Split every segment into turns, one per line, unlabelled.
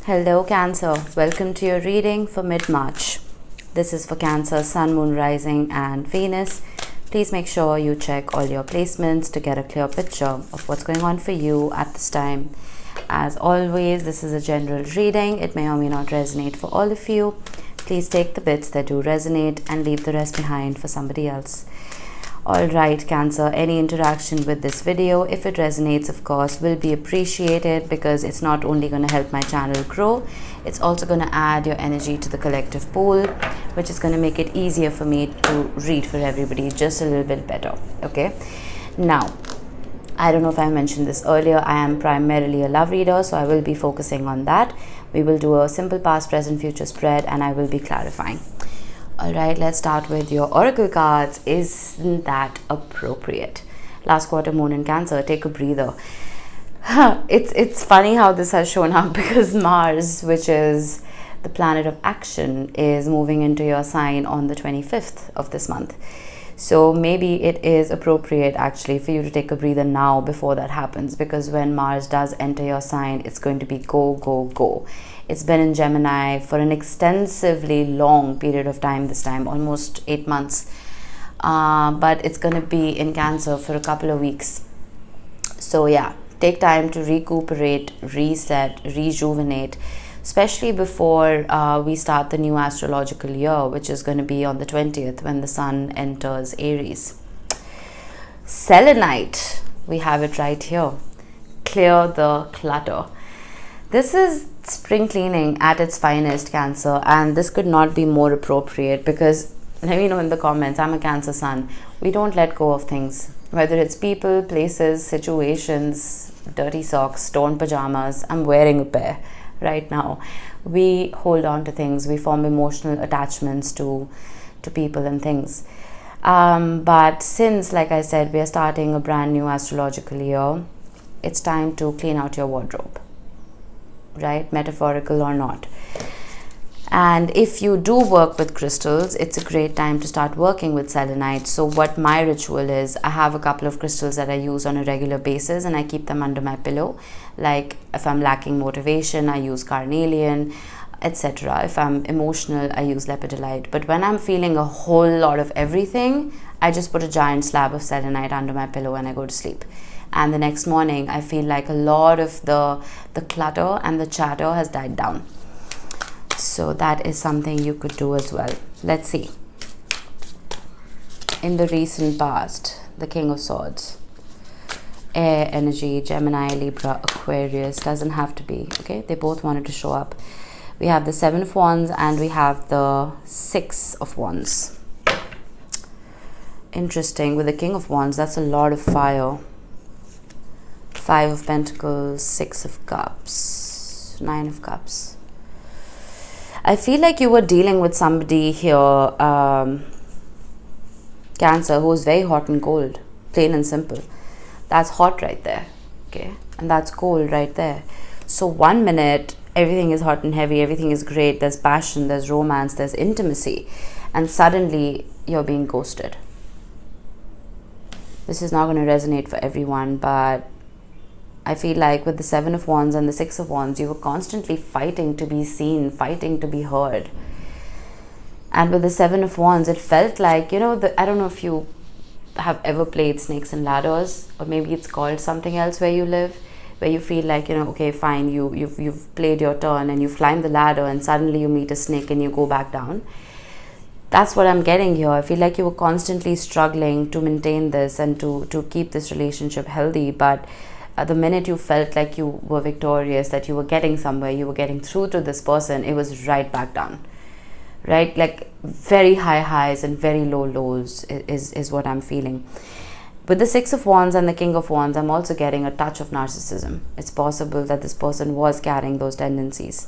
Hello Cancer, welcome to your reading for mid-March. This is for Cancer, Sun, Moon, Rising and Venus. Please make sure you check all your placements to get a clear picture of what's going on for you at this time. As always, this is a general reading. It may or may not resonate for all of you. Please take the bits that do resonate and leave the rest behind for somebody else. Alright Cancer, any interaction with this video, if it resonates of course, will be appreciated because it's not only going to help my channel grow, it's also going to add your energy to the collective pool, which is going to make it easier for me to read for everybody just a little bit better. Okay, now I don't know if I mentioned this earlier, I am primarily a love reader, so I will be focusing on that. We will do a simple past, present, future spread and I will be clarifying. Alright, let's start with your oracle cards. Isn't that appropriate? Last quarter, Moon in Cancer, take a breather. It's funny how this has shown up because Mars, which is the planet of action, is moving into your sign on the 25th of this month. So maybe it is appropriate actually for you to take a breather now before that happens, because when Mars does enter your sign, it's going to be go, go, go. It's been in Gemini for an extensively long period of time this time, almost 8 months. But it's going to be in Cancer for a couple of weeks. So yeah, take time to recuperate, reset, rejuvenate, especially before we start the new astrological year, which is going to be on the 20th when the Sun enters Aries. Selenite, we have it right here. Clear the clutter. This is spring cleaning at its finest, Cancer, and this could not be more appropriate because, let me know in the comments, I'm a Cancer Sun. We don't let go of things, whether it's people, places, situations, dirty socks, torn pajamas. I'm wearing a pair right now. We hold on to things, we form emotional attachments to people and things. But since, like I said, we are starting a brand new astrological year, it's time to clean out your wardrobe. Right, metaphorical or not. And if you do work with crystals, it's a great time to start working with selenite. So what my ritual is, I have a couple of crystals that I use on a regular basis and I keep them under my pillow. Like if I'm lacking motivation, I use carnelian, etc. If I'm emotional, I use lepidolite. But when I'm feeling a whole lot of everything, I just put a giant slab of selenite under my pillow and I go to sleep. And the next morning I feel like a lot of the clutter and the chatter has died down. So that is something you could do as well. Let's see. In the recent past, the King of Swords, air energy, Gemini, Libra, Aquarius, doesn't have to be, okay? They both wanted to show up. We have the 7 of Wands and we have the 6 of Wands. Interesting, with the King of Wands, that's a lot of fire. 5 of Pentacles, 6 of Cups, 9 of Cups. I feel like you were dealing with somebody here, Cancer, who is very hot and cold, plain and simple. That's hot right there, okay? And that's cold right there. So 1 minute, everything is hot and heavy, everything is great, there's passion, there's romance, there's intimacy, and suddenly you're being ghosted. This is not going to resonate for everyone, but I feel like with the 7 of Wands and the 6 of Wands, you were constantly fighting to be seen, fighting to be heard. And with the 7 of Wands, it felt like, you know, I don't know if you have ever played Snakes and Ladders, or maybe it's called something else where you live, where you feel like, you know, okay, fine, you've played your turn and you've climbed the ladder and suddenly you meet a snake and you go back down. That's what I'm getting here. I feel like you were constantly struggling to maintain this and to keep this relationship healthy, but the minute you felt like you were victorious, that you were getting somewhere, you were getting through to this person, it was right back down, right? Like very high highs and very low lows is what I'm feeling. With the 6 of Wands and the King of Wands, I'm also getting a touch of narcissism. It's possible that this person was carrying those tendencies.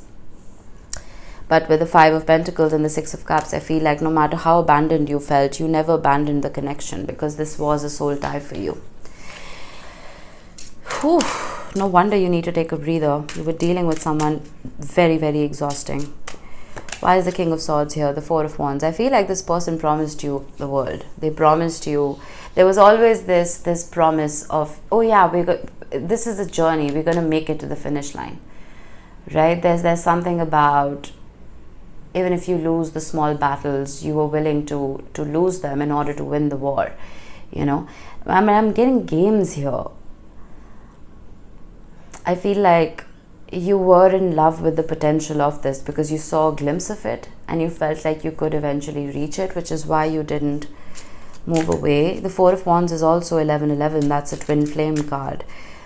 But with the 5 of Pentacles and the 6 of Cups, I feel like no matter how abandoned you felt, you never abandoned the connection because this was a soul tie for you. Whew, no wonder you need to take a breather. You were dealing with someone very, very exhausting. Why is the King of Swords here? The 4 of Wands. I feel like this person promised you the world. They promised you. There was always this promise of, oh yeah, this is a journey. We're going to make it to the finish line. right? There's something about, even if you lose the small battles, you were willing to lose them in order to win the war, you know. I mean, I'm getting games here. I feel like you were in love with the potential of this because you saw a glimpse of it and you felt like you could eventually reach it, which is why you didn't move away. The Four of Wands is also 1111. That's a twin flame card.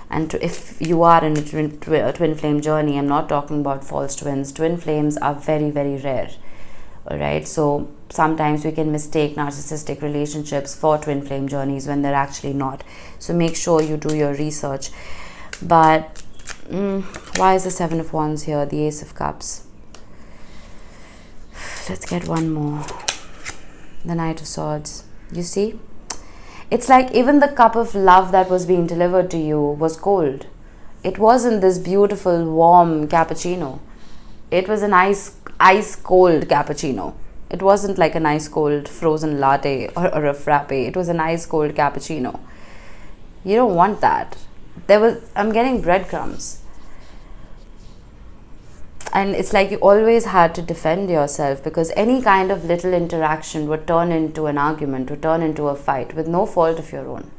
And if you are in a twin flame journey, I'm not talking about false twins. Twin flames are very, very rare. All right. So sometimes we can mistake narcissistic relationships for twin flame journeys when they're actually not. So make sure you do your research. But why is the Seven of Wands here? The Ace of Cups. Let's get one more. The Knight of Swords. You see? It's like even the cup of love that was being delivered to you was cold. It wasn't this beautiful, warm cappuccino. It was an ice cold cappuccino. It wasn't like an ice cold frozen latte or a frappe. It was an ice cold cappuccino. You don't want that. I'm getting breadcrumbs. And it's like you always had to defend yourself because any kind of little interaction would turn into an argument, would turn into a fight with no fault of your own.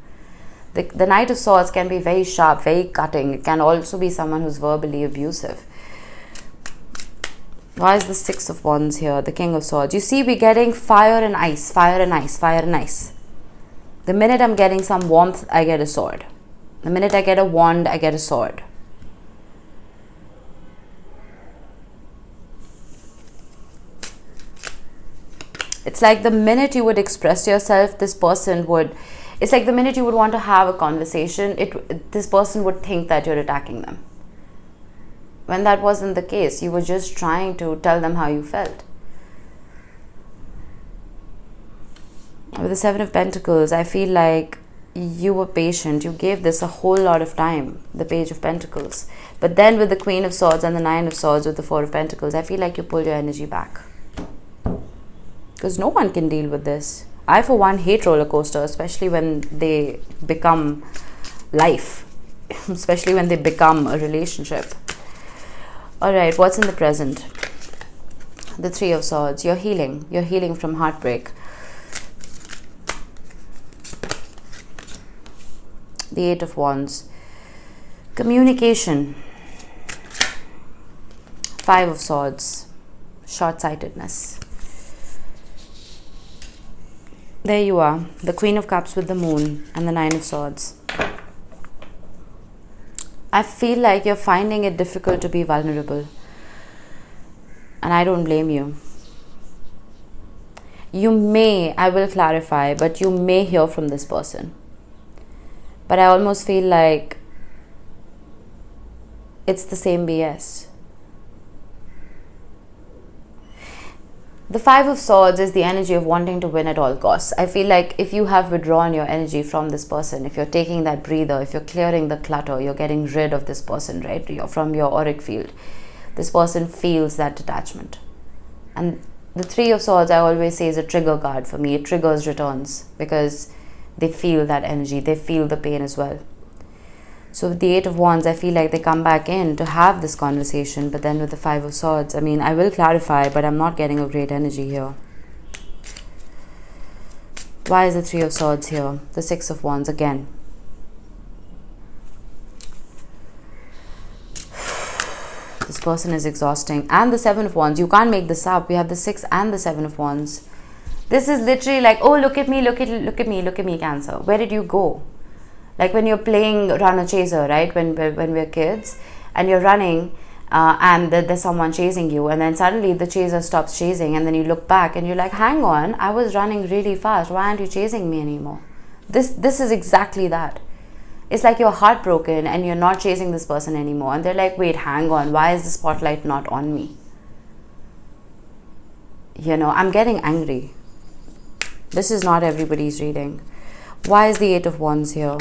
The Knight of Swords can be very sharp, very cutting. It can also be someone who's verbally abusive. Why is the Six of Wands here? The King of Swords. You see, we're getting fire and ice, fire and ice, fire and ice. The minute I'm getting some warmth, I get a sword. The minute I get a wand, I get a sword. It's like the minute you would express yourself, this person would, it's like the minute you would want to have a conversation, this person would think that you're attacking them. When that wasn't the case, you were just trying to tell them how you felt. With the Seven of Pentacles, I feel like you were patient. You gave this a whole lot of time, the Page of Pentacles. But then with the Queen of Swords and the Nine of Swords with the Four of Pentacles, I feel like you pulled your energy back. Because no one can deal with this. I, for one, hate roller coasters, especially when they become life. Especially when they become a relationship. Alright, what's in the present? The Three of Swords. You're healing. You're healing from heartbreak. The Eight of Wands. Communication. Five of Swords. Short-sightedness. There you are, the Queen of Cups with the Moon and the Nine of Swords. I feel like you're finding it difficult to be vulnerable. And I don't blame you. You may, I will clarify, but you may hear from this person. But I almost feel like it's the same BS. The Five of Swords is the energy of wanting to win at all costs. I feel like if you have withdrawn your energy from this person, if you're taking that breather, if you're clearing the clutter, you're getting rid of this person, right? From your auric field. This person feels that detachment. And the Three of Swords, I always say, is a trigger card for me. It triggers returns because they feel that energy. They feel the pain as well. So with the Eight of Wands, I feel like they come back in to have this conversation. But then with the Five of Swords, I mean, I will clarify, but I'm not getting a great energy here. Why is the Three of Swords here? The Six of Wands again. This person is exhausting. And the Seven of Wands. You can't make this up. We have the Six and the Seven of Wands. This is literally like, oh, look at me, look at me, look at me, Cancer. Where did you go? Like when you're playing runner chaser, right? When we're kids and you're running and there's someone chasing you, and then suddenly the chaser stops chasing, and then you look back and you're like, hang on, I was running really fast. Why aren't you chasing me anymore? This is exactly that. It's like you're heartbroken and you're not chasing this person anymore. And they're like, wait, hang on. Why is the spotlight not on me? You know, I'm getting angry. This is not everybody's reading. Why is the Eight of Wands here?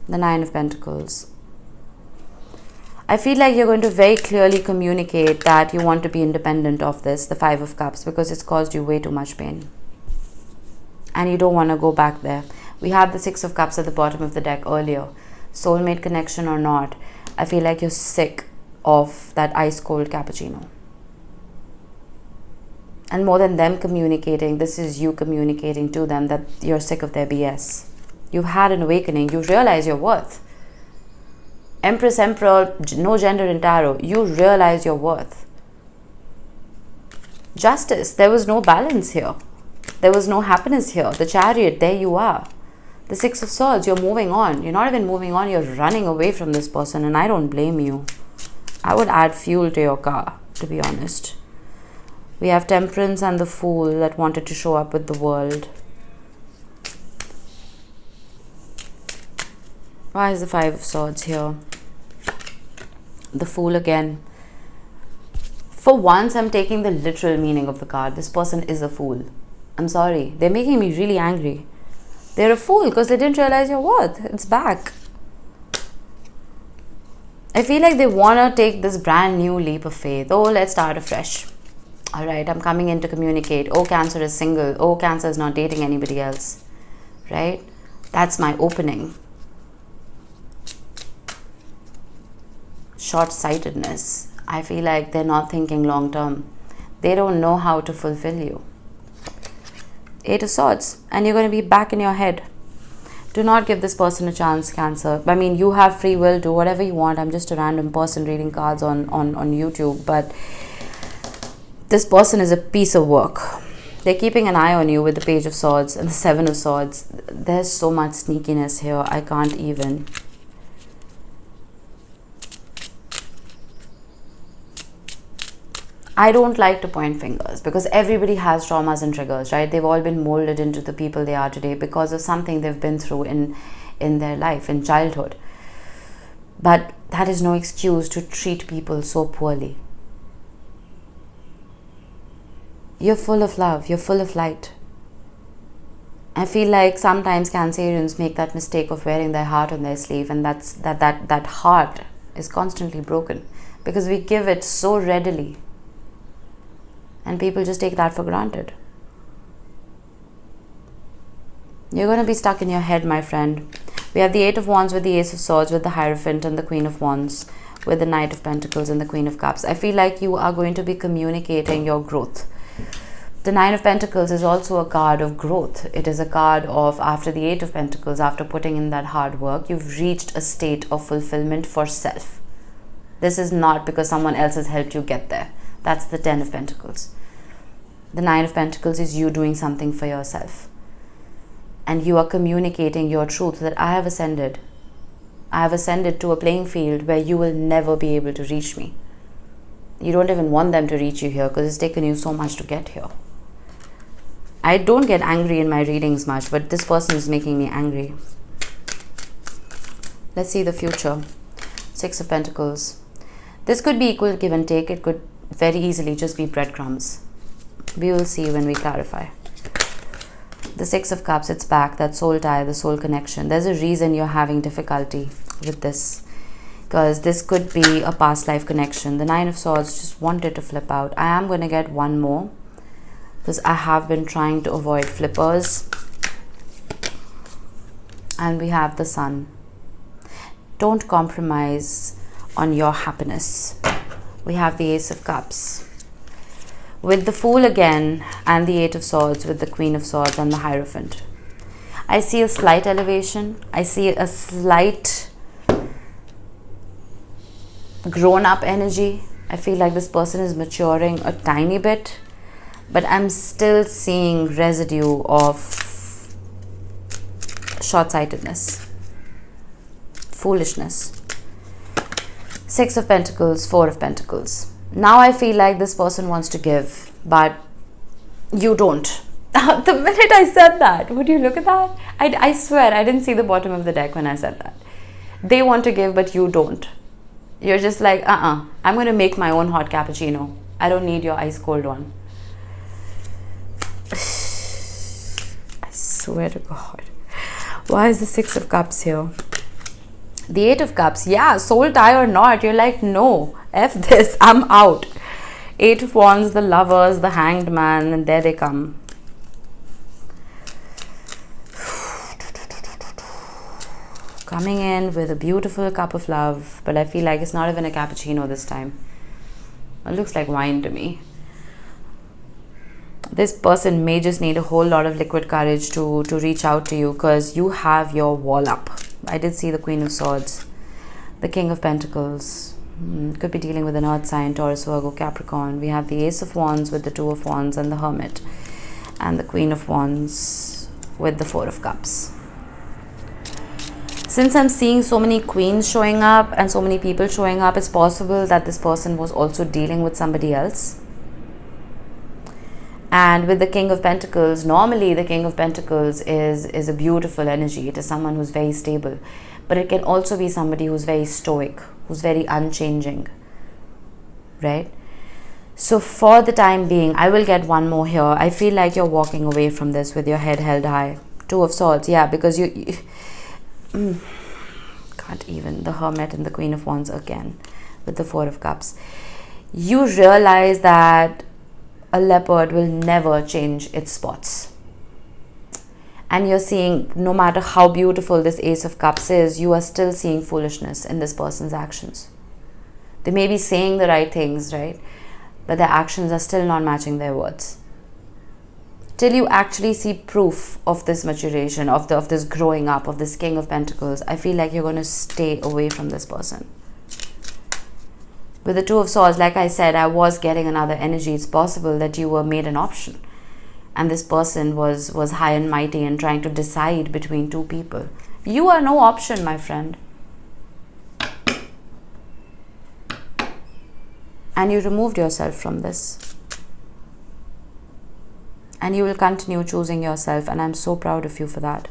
The Nine of Pentacles. I feel like you're going to very clearly communicate that you want to be independent of this, the Five of Cups, because it's caused you way too much pain. And you don't want to go back there. We had the Six of Cups at the bottom of the deck earlier. Soulmate connection or not, I feel like you're sick of that ice cold cappuccino. And more than them communicating, this is you communicating to them that you're sick of their BS. You've had an awakening. You realize your worth. Empress, Emperor, no gender in tarot. You realize your worth. Justice. There was no balance here. There was no happiness here. The Chariot, there you are. The Six of Swords, you're moving on. You're not even moving on, you're running away from this person, and I don't blame you. I would add fuel to your car, to be honest. We have Temperance and the Fool that wanted to show up with the world. Why is the Five of Swords here? The Fool again. For once, I'm taking the literal meaning of the card. This person is a fool. I'm sorry. They're making me really angry. They're a fool because they didn't realize your worth. It's back. I feel like they want to take this brand new leap of faith. Oh, let's start afresh. Alright, I'm coming in to communicate. Oh, Cancer is single. Oh, Cancer is not dating anybody else. Right? That's my opening. Short-sightedness. I feel like they're not thinking long term. They don't know how to fulfill you. Eight of Swords. And you're going to be back in your head. Do not give this person a chance, Cancer. I mean, you have free will. Do whatever you want. I'm just a random person reading cards on YouTube. But this person is a piece of work. They're keeping an eye on you with the Page of Swords and the Seven of Swords. There's so much sneakiness here. I can't even. I don't like to point fingers because everybody has traumas and triggers, right? They've all been molded into the people they are today because of something they've been through in their life, in childhood. But that is no excuse to treat people so poorly. You're full of love. You're full of light. I feel like sometimes Cancerians make that mistake of wearing their heart on their sleeve, and that heart is constantly broken because we give it so readily. And people just take that for granted. You're going to be stuck in your head, my friend. We have the Eight of Wands with the Ace of Swords, with the Hierophant and the Queen of Wands, with the Knight of Pentacles and the Queen of Cups. I feel like you are going to be communicating your growth. The Nine of Pentacles is also a card of growth. It is a card of, after the Eight of Pentacles, after putting in that hard work, you've reached a state of fulfillment for self. This is not because someone else has helped you get there. That's the Ten of Pentacles. The Nine of Pentacles is you doing something for yourself. And you are communicating your truth that I have ascended. I have ascended to a playing field where you will never be able to reach me. You don't even want them to reach you here because it's taken you so much to get here. I don't get angry in my readings much, but this person is making me angry. Let's see the future. Six of Pentacles. This could be equal give and take. It could very easily just be breadcrumbs. We will see when we clarify. The Six of Cups, it's back. That soul tie, the soul connection. There's a reason you're having difficulty with this. Because this could be a past life connection. The Nine of Swords just wanted to flip out. I am going to get one more. Because I have been trying to avoid flippers. And we have the Sun. Don't compromise on your happiness. We have the Ace of Cups. With the Fool again, and the Eight of Swords, with the Queen of Swords and the Hierophant. I see a slight elevation. I see a slight grown-up energy. I feel like this person is maturing a tiny bit, but I'm still seeing residue of short-sightedness, foolishness. Six of Pentacles, Four of Pentacles. Now I feel like this person wants to give, but you don't. The minute I said that, would you look at that? I swear I didn't see the bottom of the deck when I said that. They want to give, but you don't. You're just like, I'm going to make my own hot cappuccino. I don't need your ice cold one. I swear to God. Why is the Six of Cups here? The Eight of Cups. Yeah, soul tie or not. You're like, no. F this, I'm out. Eight of Wands, the Lovers, the Hanged Man, and there they come. coming in with a beautiful cup of love, but I feel like it's not even a cappuccino this time. It looks like wine to me. This person may just need a whole lot of liquid courage to reach out to you, because you have your wall up. I did see the Queen of Swords, the King of Pentacles. Could be dealing with an earth sign, Taurus, Virgo, Capricorn. We have the Ace of Wands with the Two of Wands and the Hermit, and the Queen of Wands with the Four of Cups. Since I'm seeing so many queens showing up and so many people showing up, it's possible that this person was also dealing with somebody else. And with the King of Pentacles, normally the King of Pentacles is a beautiful energy. It is someone who's very stable. But it can also be somebody who's very stoic, who's very unchanging, right? So for the time being, I will get one more here. I feel like you're walking away from this with your head held high. Two of Swords, yeah, because you can't even. The Hermit and the Queen of Wands again with the Four of Cups. You realize that a leopard will never change its spots. And you're seeing, no matter how beautiful this Ace of Cups is, you are still seeing foolishness in this person's actions. They may be saying the right things, right? But their actions are still not matching their words. Till you actually see proof of this maturation, of this growing up, of this King of Pentacles, I feel like you're going to stay away from this person. With the Two of Swords, like I said, I was getting another energy. It's possible that you were made an option, and this person was high and mighty and trying to decide between two people. You are no option, my friend. And you removed yourself from this. And you will continue choosing yourself, and I'm so proud of you for that.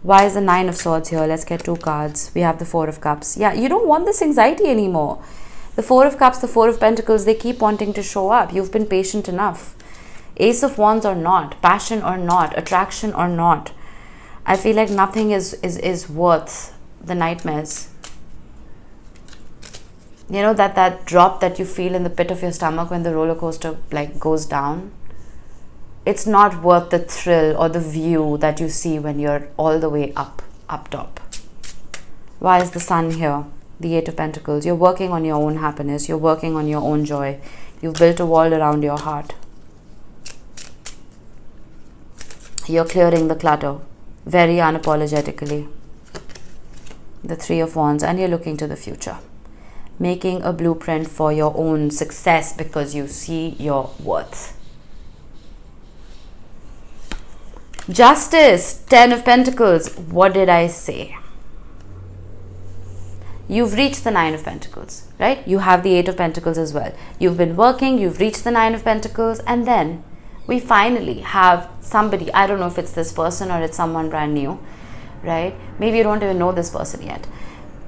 Why is the Nine of Swords here? Let's get two cards. We have the Four of Cups. Yeah, you don't want this anxiety anymore. The Four of Cups, the Four of Pentacles, they keep wanting to show up. You've been patient enough. Ace of Wands or not, passion or not, attraction or not, I feel like nothing is worth the nightmares. You know, that drop that you feel in the pit of your stomach when the roller coaster like goes down? It's not worth the thrill or the view that you see when you're all the way up top. Why is the Sun here? The Eight of Pentacles. You're working on your own happiness. You're working on your own joy. You've built a wall around your heart. You're clearing the clutter very unapologetically. The Three of Wands, and you're looking to the future. Making a blueprint for your own success because you see your worth. Justice, Ten of Pentacles. What did I say? You've reached the Nine of Pentacles, right? You have the Eight of Pentacles as well. You've been working, you've reached the Nine of Pentacles, and then we finally have somebody. I don't know if it's this person or it's someone brand new, right? Maybe you don't even know this person yet.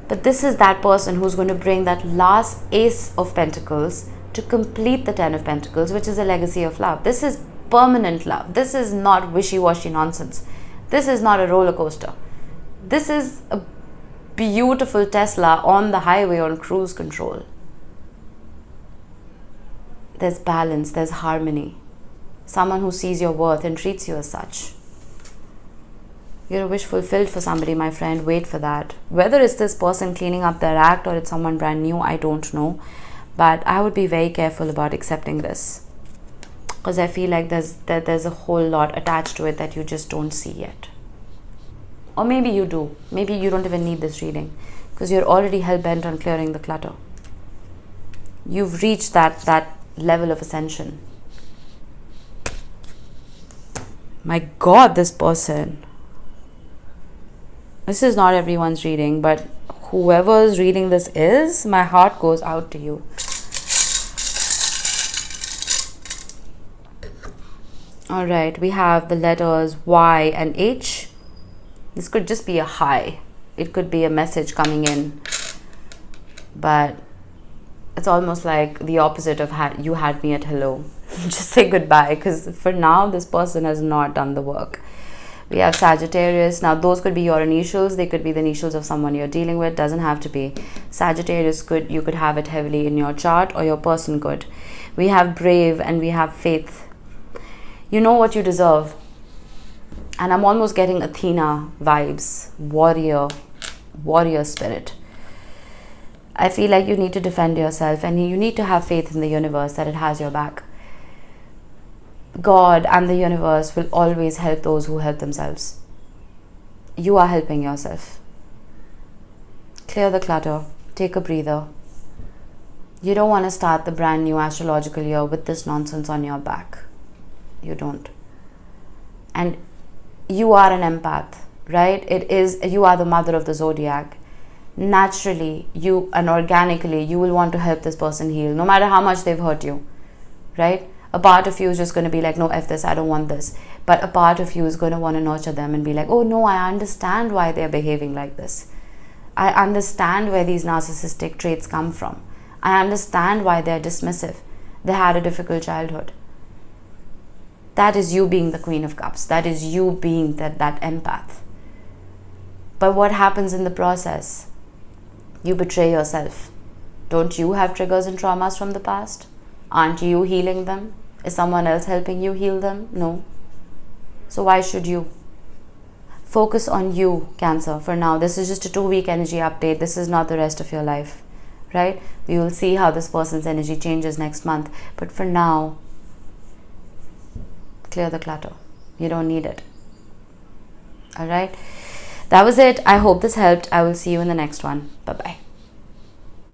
But this is that person who's going to bring that last Ace of Pentacles to complete the Ten of Pentacles, which is a legacy of love. This is permanent love. This is not wishy-washy nonsense. This is not a roller coaster. This is a beautiful Tesla on the highway on cruise control. There's balance, there's harmony. Someone who sees your worth and treats you as such. You're a wish fulfilled for somebody, my friend. Wait for that. Whether it's this person cleaning up their act or it's someone brand new, I don't know. But I would be very careful about accepting this. Because I feel like there's a whole lot attached to it that you just don't see yet. Or maybe you do. Maybe you don't even need this reading. Because you're already hell-bent on clearing the clutter. You've reached that level of ascension. My God, this person. This is not everyone's reading, but whoever's reading this is, my heart goes out to you. Alright, we have the letters Y and H. This could just be a hi. It could be a message coming in. But it's almost like the opposite of you had me at hello. Just say goodbye, because for now this person has not done the work. We have Sagittarius. Now those could be your initials. They could be the initials of someone you're dealing with. Doesn't have to be. Sagittarius you could have it heavily in your chart, or your person could. We have Brave and we have Faith. You know what you deserve. And I'm almost getting Athena vibes. Warrior. warrior spirit. I feel like you need to defend yourself, and you need to have faith in the universe that it has your back. God and the universe will always help those who help themselves. You are helping yourself. Clear the clutter. Take a breather. You don't want to start the brand new astrological year with this nonsense on your back. You don't. And you are an empath, right? You are the mother of the zodiac. Naturally, you and organically, you will want to help this person heal, no matter how much they've hurt you, right? A part of you is just going to be like, no, F this, I don't want this. But a part of you is going to want to nurture them and be like, oh no, I understand why they're behaving like this. I understand where these narcissistic traits come from. I understand why they're dismissive. They had a difficult childhood. That is you being the Queen of Cups. That is you being that empath. But what happens in the process? You betray yourself. Don't you have triggers and traumas from the past? Aren't you healing them? Is someone else helping you heal them? No. So why should you? Focus on you, Cancer, for now. This is just a 2-week energy update. This is not the rest of your life, right? We will see how this person's energy changes next month. But for now, clear the clutter. You don't need it. All right? That was it. I hope this helped. I will see you in the next one. Bye-bye.